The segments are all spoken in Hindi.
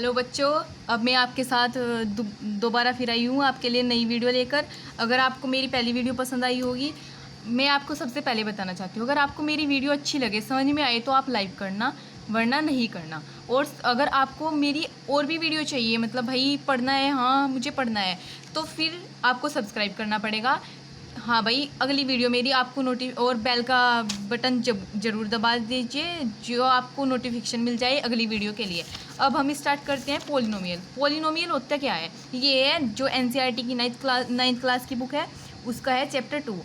हेलो बच्चों, अब मैं आपके साथ दोबारा फिर आई हूँ आपके लिए नई वीडियो लेकर। अगर आपको मेरी पहली वीडियो पसंद आई होगी, मैं आपको सबसे पहले बताना चाहती हूँ, अगर आपको मेरी वीडियो अच्छी लगे, समझ में आए तो आप लाइक करना, वरना नहीं करना। और अगर आपको मेरी और भी वीडियो चाहिए, मतलब भाई पढ़ना है, हाँ मुझे पढ़ना है, तो फिर आपको सब्सक्राइब करना पड़ेगा। हाँ भाई, अगली वीडियो मेरी आपको और बेल का बटन ज़रूर दबा दीजिए, जो आपको नोटिफिकेशन मिल जाए अगली वीडियो के लिए। अब हम स्टार्ट करते हैं पोलिनोमियल। पोलिनोमियल होता क्या है? ये है जो एनसीईआरटी की नाइन्थ क्लास की बुक है, उसका है चैप्टर 2।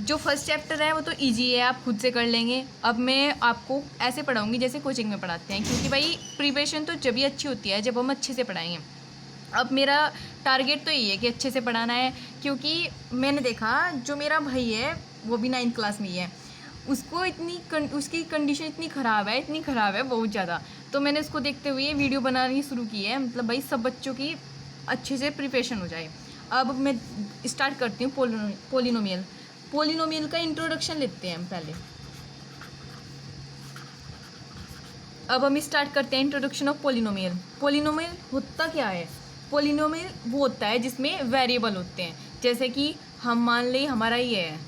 जो फर्स्ट चैप्टर है वो तो इजी है, आप खुद से कर लेंगे। अब मैं आपको ऐसे पढ़ाऊँगी जैसे कोचिंग में पढ़ाते हैं, क्योंकि भाई प्रिपरेशन तो जब भी अच्छी होती है जब हम अच्छे से पढ़ाएंगे। अब मेरा टारगेट तो यही है कि अच्छे से पढ़ाना है, क्योंकि मैंने देखा जो मेरा भाई है वो भी 9th क्लास में ही है, उसको उसकी कंडीशन इतनी ख़राब है, इतनी ख़राब है बहुत ज़्यादा। तो मैंने उसको देखते हुए वीडियो बनानी शुरू की है, मतलब भाई सब बच्चों की अच्छे से प्रिपरेशन हो जाए। अब मैं स्टार्ट करती हूँ पोलिनोमियल। पोलिनोमियल का इंट्रोडक्शन लेते हैं हम पहले। अब हम स्टार्ट करते हैं इंट्रोडक्शन ऑफ पोलिनोमियल। पोलिनोमियल होता क्या है? पोलिनोमियल वो होता है जिसमें वेरिएबल होते हैं, जैसे कि हम मान लें हमारा ये है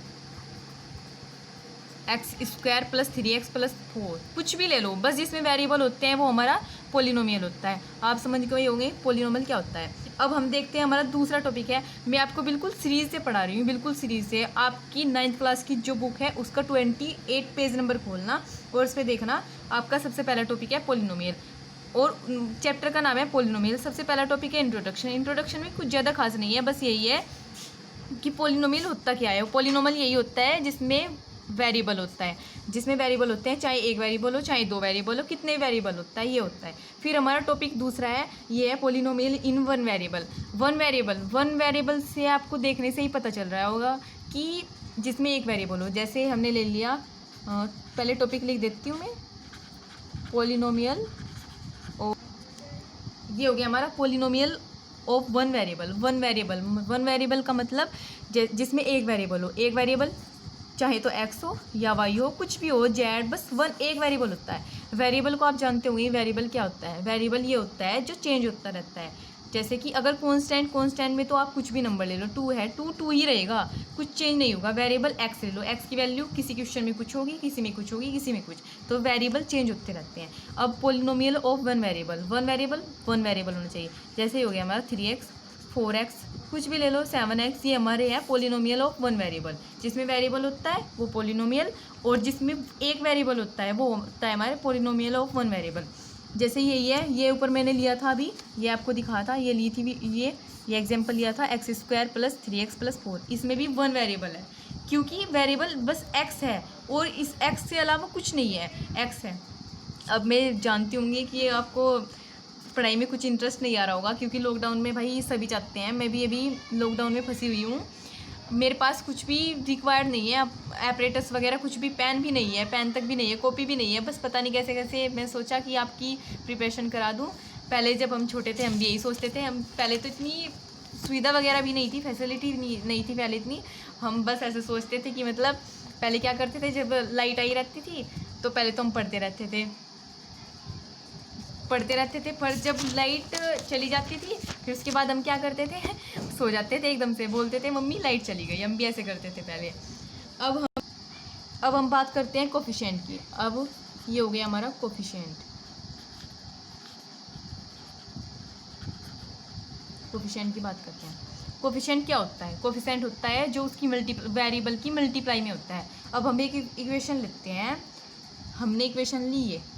x² + 3x + 4, कुछ भी ले लो, बस जिसमें वेरिएबल होते हैं वो हमारा पोलिनोमियल होता है। आप समझ गए होंगे पोलिनोमियल क्या होता है। अब हम देखते हैं हमारा दूसरा टॉपिक है। मैं आपको बिल्कुल सीरीज से पढ़ा रही हूँ, बिल्कुल सीरीज से। आपकी 9th क्लास की जो बुक है उसका 28 पेज नंबर खोलना और उस पर देखना। आपका सबसे पहला टॉपिक है पोलिनोमियल और चैप्टर का नाम है पोलिनोमियल। सबसे पहला टॉपिक है इंट्रोडक्शन। इंट्रोडक्शन में कुछ ज़्यादा खास नहीं है, बस यही है कि पोलिनोमियल होता क्या है। पोलिनोमियल यही होता है जिसमें वेरिएबल होता है, जिसमें वेरिएबल होते हैं, चाहे एक वेरिएबल हो चाहे दो वेरिएबल हो, कितने वेरिएबल होता है ये होता है। फिर हमारा टॉपिक दूसरा है, ये है polynomial in one variable. One variable से आपको देखने से ही पता चल रहा होगा कि जिसमें एक वेरिएबल हो। जैसे हमने ले लिया, पहले टॉपिक लिख देती हूँ मैं, पोलिनोमियल, ये हो गया हमारा polynomial of one variable. One variable का मतलब जिसमें एक वेरिएबल हो। एक वेरिएबल चाहे तो x हो या y हो, कुछ भी हो, z, बस एक वेरिएबल होता है। वेरिएबल को आप जानते होंगे, वेरिएबल क्या होता है? वेरिएबल ये होता है जो चेंज होता रहता है। जैसे कि अगर कांस्टेंट में तो आप कुछ भी नंबर ले लो, 2 है, 2 ही रहेगा, कुछ चेंज नहीं होगा। वेरिएबल x ले लो, x की वैल्यू किसी क्वेश्चन में कुछ होगी, किसी में कुछ होगी, किसी में कुछ, तो वेरिएबल चेंज होते रहते हैं। अब पोलिनोमियल ऑफ वन वेरिएबल होना चाहिए। जैसे हो गया हमारा 3x 4x, कुछ भी ले लो, 7x, ये हमारे हैं पोलिनोमियल ऑफ वन वेरिएबल। जिसमें वेरिएबल होता है वो पोलिनोमियल, और जिसमें एक वेरिएबल होता है वो होता है हमारे पोलिनोमियल ऑफ वन वेरिएबल। जैसे यही है, ये ऊपर मैंने लिया था अभी, ये आपको दिखा था, ये ली थी ये एग्जाम्पल लिया था, x² + 3x + 4। इसमें भी वन वेरिएबल है, क्योंकि वेरिएबल बस x है और इस x से अलावा कुछ नहीं है, x है। अब मैं जानती होंगी कि आपको पढ़ाई में कुछ इंटरेस्ट नहीं आ रहा होगा, क्योंकि लॉकडाउन में भाई सभी चाहते हैं, मैं भी अभी लॉकडाउन में फंसी हुई हूँ। मेरे पास कुछ भी रिक्वायर्ड नहीं है, एपरेटस वगैरह कुछ भी, पेन भी नहीं है, पेन तक भी नहीं है, कॉपी भी नहीं है, बस पता नहीं कैसे कैसे मैं सोचा कि आपकी प्रिपरेशन करा दूँ। पहले जब हम छोटे थे हम भी यही सोचते थे, हम पहले तो इतनी सुविधा वगैरह भी नहीं थी, फैसिलिटी नहीं थी पहले इतनी। हम बस ऐसे सोचते थे कि मतलब पहले क्या करते थे, जब लाइट आई रहती थी तो पहले तो हम पढ़ते रहते थे, पर जब लाइट चली जाती थी फिर उसके बाद हम क्या करते थे, सो जाते थे एकदम से, बोलते थे मम्मी लाइट चली गई। हम भी ऐसे करते थे पहले। अब हम बात करते हैं कोफिशिएंट की। अब ये हो गया हमारा कोफिशिएंट की बात करते हैं। कोफिशिएंट क्या होता है? कोफिशिएंट होता है जो उसकी वेरिएबल की मल्टीप्लाई में होता है। अब हम एक इक्वेशन लिखते हैं, हमने इक्वेशन ली है,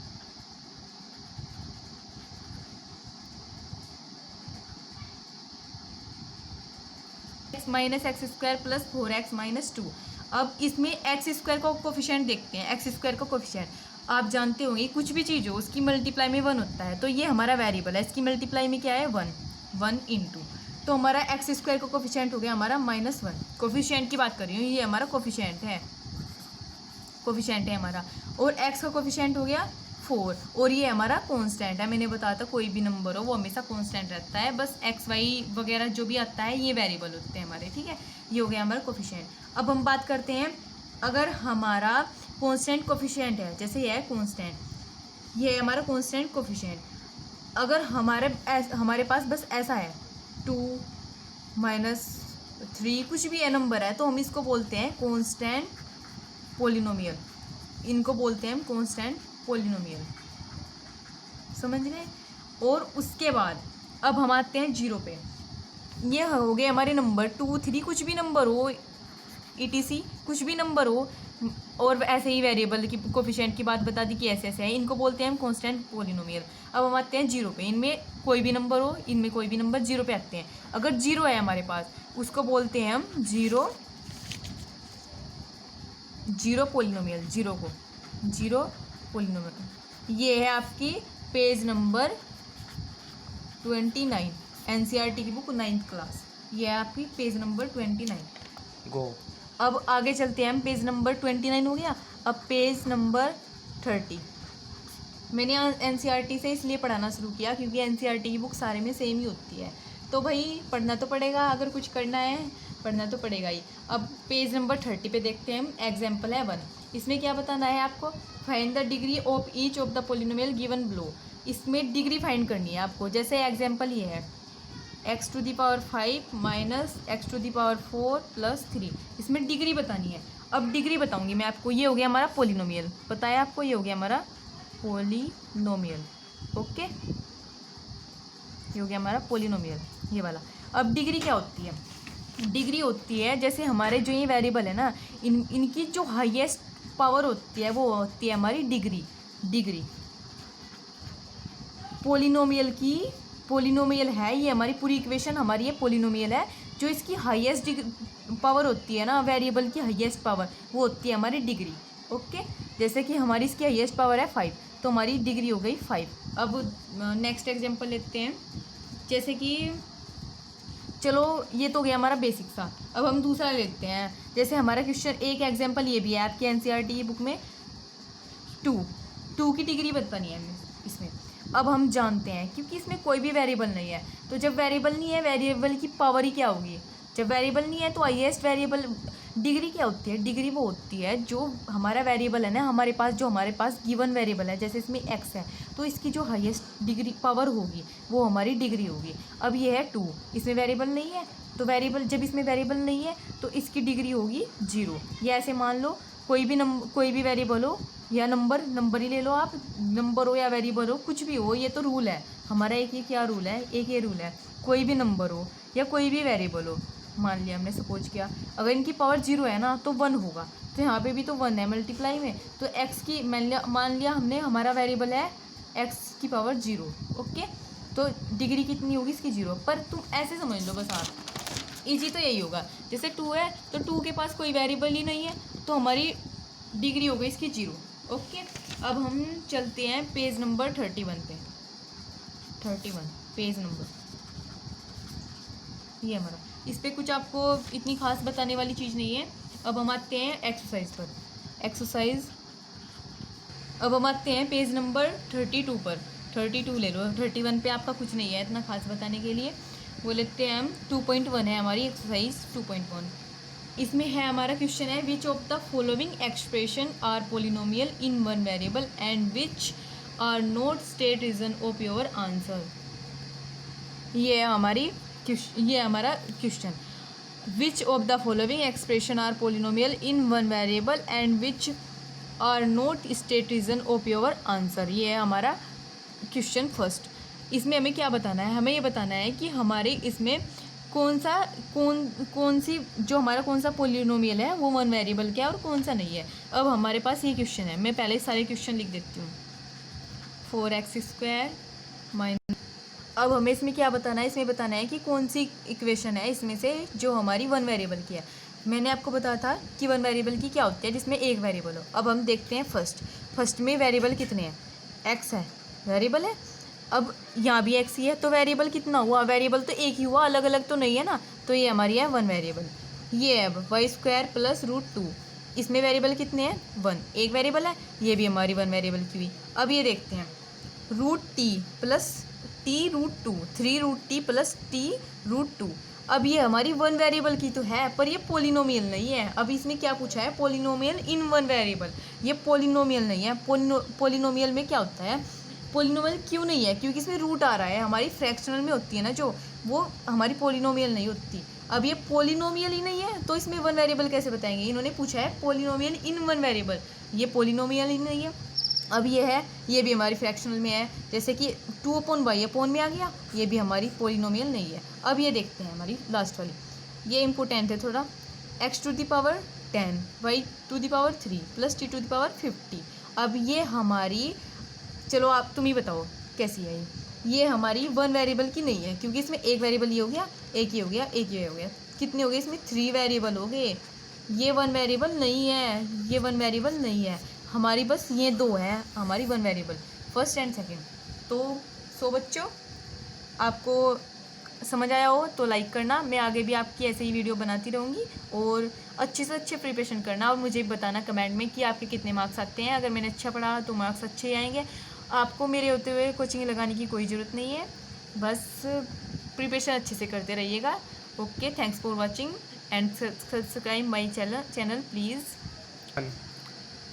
-x² + 4x - 2। अब इसमें x² का कोफिशिएंट देखते हैं। x² का कोफिशिएंट आप जानते होंगे, कुछ भी चीज़ हो उसकी मल्टीप्लाई में 1 होता है, तो ये हमारा वेरिएबल है, इसकी मल्टीप्लाई में क्या है 1 इंटू, तो हमारा x² का कोफिशिएंट हो गया हमारा -1। कोफिशिएंट की बात कर रही हूँ, ये हमारा कोफिशिएंट है हमारा। और x का कोफिशिएंट हो गया 4, और ये हमारा कांस्टेंट है। मैंने बताया था कोई भी नंबर हो वो हमेशा कांस्टेंट रहता है, बस x y वगैरह जो भी आता है ये वेरिएबल होते हैं हमारे, ठीक है। ये हो गया हमारा कोफिशिएंट। अब हम बात करते हैं, अगर हमारा कांस्टेंट कोफिशिएंट है, जैसे ये है कांस्टेंट, ये है हमारा कांस्टेंट कोफिशिएंट, अगर हमारे पास बस ऐसा है 2 -3 कुछ भी नंबर है तो हम इसको बोलते हैं कांस्टेंट पोलिनोमियल। इनको बोलते हैं हम कांस्टेंट पोलिनोमियल, समझ गए। और उसके बाद अब हम आते हैं 0 पे। ये हो गए हमारे नंबर 2 3 कुछ भी नंबर हो, ETC कुछ भी नंबर हो, और ऐसे ही वेरिएबल की कोफिशिएंट की बात बता दी कि ऐसे ऐसे है, इनको बोलते हैं हम कांस्टेंट पोलिनोमियल। अब हम आते हैं 0 पे। इनमें कोई भी नंबर हो, इनमें कोई भी नंबर 0 पे आते हैं। अगर 0 है हमारे पास, उसको बोलते हैं हम जीरो पोलिनोमियल। 0 पोलिनोमियल। ये है आपकी पेज नंबर 29 NCERT की बुक 9th क्लास। ये है आपकी पेज नंबर 29। गो। अब आगे चलते हैं हम। पेज नंबर 29 हो गया। अब पेज नंबर 30। मैंने NCERT से इसलिए पढ़ाना शुरू किया क्योंकि NCERT की बुक सारे में सेम ही होती है, तो भाई पढ़ना तो पड़ेगा, अगर कुछ करना है पढ़ना तो पड़ेगा ही। अब पेज नंबर 30 पे देखते हैं हम। एग्जाम्पल है 1। इसमें क्या बताना है आपको? Find the degree of each of the polynomial given below. इसमें डिग्री फाइंड करनी है आपको। जैसे एग्जाम्पल ये है x to the power 5 minus x to the power 4 plus 3। इसमें डिग्री बतानी है। अब डिग्री बताऊंगी मैं आपको। ये हो गया हमारा पोलिनोमियल, पता है आपको, ये हो गया हमारा पोलिनोमियल। ओके, ये हो गया हमारा पोलिनोमियल, ये वाला। अब डिग्री क्या होती है? डिग्री होती है जैसे हमारे जो ये वेरिएबल है ना, इनकी जो हाईएस्ट पावर होती है वो होती है हमारी डिग्री। पोलिनोमियल है ये हमारी पूरी इक्वेशन, हमारी ये पोलिनोमियल है। जो इसकी हाईएस्ट पावर होती है ना, वेरिएबल की हाईएस्ट पावर, वो होती है हमारी डिग्री। ओके, जैसे कि हमारी इसकी हाईएस्ट पावर है 5, तो हमारी डिग्री हो गई 5। अब नेक्स्ट एग्जांपल लेते हैं। जैसे कि चलो ये तो गया हमारा बेसिक सा। अब हम दूसरा लेते हैं। जैसे हमारा क्वेश्चन, एक एग्जांपल ये भी है आपकी NCERT की बुक में, 2 की डिग्री बतानी है इसमें। अब हम जानते हैं क्योंकि इसमें कोई भी वेरिएबल नहीं है, तो जब वेरिएबल नहीं है, वेरिएबल की पावर ही क्या होगी? जब वेरिएबल नहीं है तो हाईएस्ट वेरिएबल डिग्री क्या होती है? डिग्री वो होती है जो हमारा वेरिएबल है ना, हमारे पास गिवन वेरिएबल है, जैसे इसमें x है, तो इसकी जो हाईएस्ट डिग्री पावर होगी वो हमारी डिग्री होगी। अब ये है 2, इसमें वेरिएबल नहीं है, तो वेरिएबल, जब इसमें वेरिएबल नहीं है तो इसकी डिग्री होगी 0। या ऐसे मान लो कोई भी वेरिएबल हो या नंबर ही ले लो आप, नंबर हो या वेरिएबल हो, कुछ भी हो, ये तो रूल है हमारा। एक ये क्या रूल है? एक ये रूल है, कोई भी नंबर हो या कोई भी वेरिएबल हो, मान लिया हमने, सपोज किया, अगर इनकी पावर 0 है ना तो 1 होगा, तो यहाँ पे भी तो 1 है मल्टीप्लाई में, तो x की मान लिया हमने, हमारा वेरिएबल है x की पावर 0। ओके, तो डिग्री कितनी होगी इसकी? 0। पर तुम ऐसे समझ लो बस आप, ईजी तो यही होगा। जैसे 2 है तो 2 के पास कोई वेरिएबल ही नहीं है, तो हमारी डिग्री हो गई इसकी 0। ओके, अब हम चलते हैं पेज नंबर 31 पे। 31 पेज नंबर, ये हमारा, इस पर कुछ आपको इतनी खास बताने वाली चीज़ नहीं है। अब हम आते हैं एक्सरसाइज पर। अब हम आते हैं पेज नंबर 32 पर। 32 ले लो, 31 पे आपका कुछ नहीं है इतना खास बताने के लिए। वो लेते हैं हम 2.1 है हमारी एक्सरसाइज 2.1। इसमें है हमारा क्वेश्चन है, which of the following expression are polynomial in one variable and which are not state reason of your answer. ये हमारा question, which of the following expression are polynomial in one variable and which are not state reason of your answer. ये है हमारा क्वेश्चन फर्स्ट। इसमें हमें क्या बताना है? हमें ये बताना है कि हमारे इसमें कौन सा पोलिनोमियल है वो वन वेरिएबल क्या है और कौन सा नहीं है। अब हमारे पास ये क्वेश्चन है, मैं पहले सारे क्वेश्चन लिख देती हूँ। 4x² माइनस, अब हमें इसमें क्या बताना है? इसमें बताना है कि कौन सी इक्वेशन है इसमें से जो हमारी वन वेरिएबल की है। मैंने आपको बताया था कि वन वेरिएबल की क्या होती है, जिसमें एक वेरिएबल हो। अब हम देखते हैं फर्स्ट में वेरिएबल कितने हैं? x है, वेरिएबल है। अब यहाँ भी x ही है, तो वेरिएबल कितना हुआ? वेरिएबल तो एक ही हुआ, अलग अलग तो नहीं है ना, तो ये हमारी है वन वेरिएबल। ये है अब y² प्लस √2, इसमें वेरिएबल कितने हैं? 1, एक वेरिएबल है, ये भी हमारी वन वेरिएबल की हुई। अब ये देखते हैं, √t plus t√2, 3√t plus t√2। अब ये हमारी वन वेरिएबल की तो है, पर ये पोलिनोमियल नहीं है। अब इसमें क्या पूछा है? Polynomial in one variable. ये पोलिनोमियल नहीं है। पोलिनोमियल में क्या होता है? पोलिनोमियल क्यों नहीं है? क्योंकि इसमें रूट आ रहा है, हमारी फ्रैक्शनल में होती है ना जो, वो हमारी पोलिनोमियल नहीं होती। अब ये पोलिनोमियल ही नहीं है तो इसमें वन वेरिएबल कैसे बताएंगे? इन्होंने पूछा है पोलिनोमियल इन वन वेरिएबल, ये पोलिनोमियल ही नहीं है। अब ये है, ये भी हमारी फ्रैक्शनल में है, जैसे कि 2/y अपोन में आ गया, ये भी हमारी पोलिनोमियल नहीं है। अब ये देखते हैं हमारी लास्ट वाली, ये इम्पोर्टेंट है थोड़ा। x to the power 10 y to the power 3 plus t to the power 50। अब ये हमारी, चलो आप तुम ही बताओ कैसी है ये हमारी वन वेरिएबल की नहीं है, क्योंकि इसमें एक वेरिएबल ये हो गया, एक ये हो गया, एक ये हो गया, कितने हो गए इसमें? 3 वेरिएबल हो गए। ये वन वेरिएबल नहीं है, ये वन वेरिएबल नहीं है हमारी, बस ये दो है हमारी one variable, first and second. तो सो बच्चों, आपको समझ आया हो तो लाइक करना, मैं आगे भी आपकी ऐसे ही वीडियो बनाती रहूँगी, और अच्छे से अच्छे प्रिपरेशन करना, और मुझे बताना कमेंट में कि आपके कितने मार्क्स आते हैं। अगर मैंने अच्छा पढ़ा तो मार्क्स अच्छे ही आएंगे। आपको मेरे होते हुए कोचिंग लगाने की कोई ज़रूरत नहीं है, बस प्रिपरेशन अच्छे से करते रहिएगा। Okay, thanks for watching and subscribe my channel please.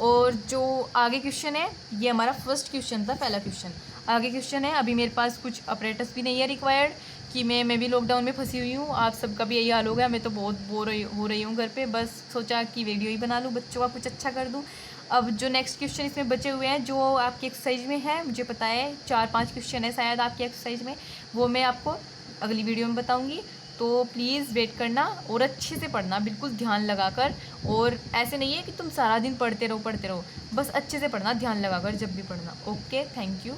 और जो आगे क्वेश्चन है, ये हमारा फर्स्ट क्वेश्चन था, पहला क्वेश्चन। आगे क्वेश्चन है, अभी मेरे पास कुछ अपरेटस भी नहीं है रिक्वायर्ड, कि मैं भी लॉकडाउन में फंसी हुई हूँ, आप सबका भी यही हाल हो गया, मैं तो बहुत बोर हो रही हूँ घर पे, बस सोचा कि वीडियो ही बना लूँ, बच्चों का कुछ अच्छा कर दूँ। अब जो नेक्स्ट क्वेश्चन इसमें बचे हुए हैं, जो आपकी एक्सरसाइज में है, मुझे पता है 4-5 क्वेश्चन है शायद आपकी एक्सरसाइज में, वो मैं आपको अगली वीडियो में बताऊँगी। तो प्लीज़ वेट करना और अच्छे से पढ़ना, बिल्कुल ध्यान लगाकर। और ऐसे नहीं है कि तुम सारा दिन पढ़ते रहो, बस अच्छे से पढ़ना, ध्यान लगाकर जब भी पढ़ना। Okay, thank you.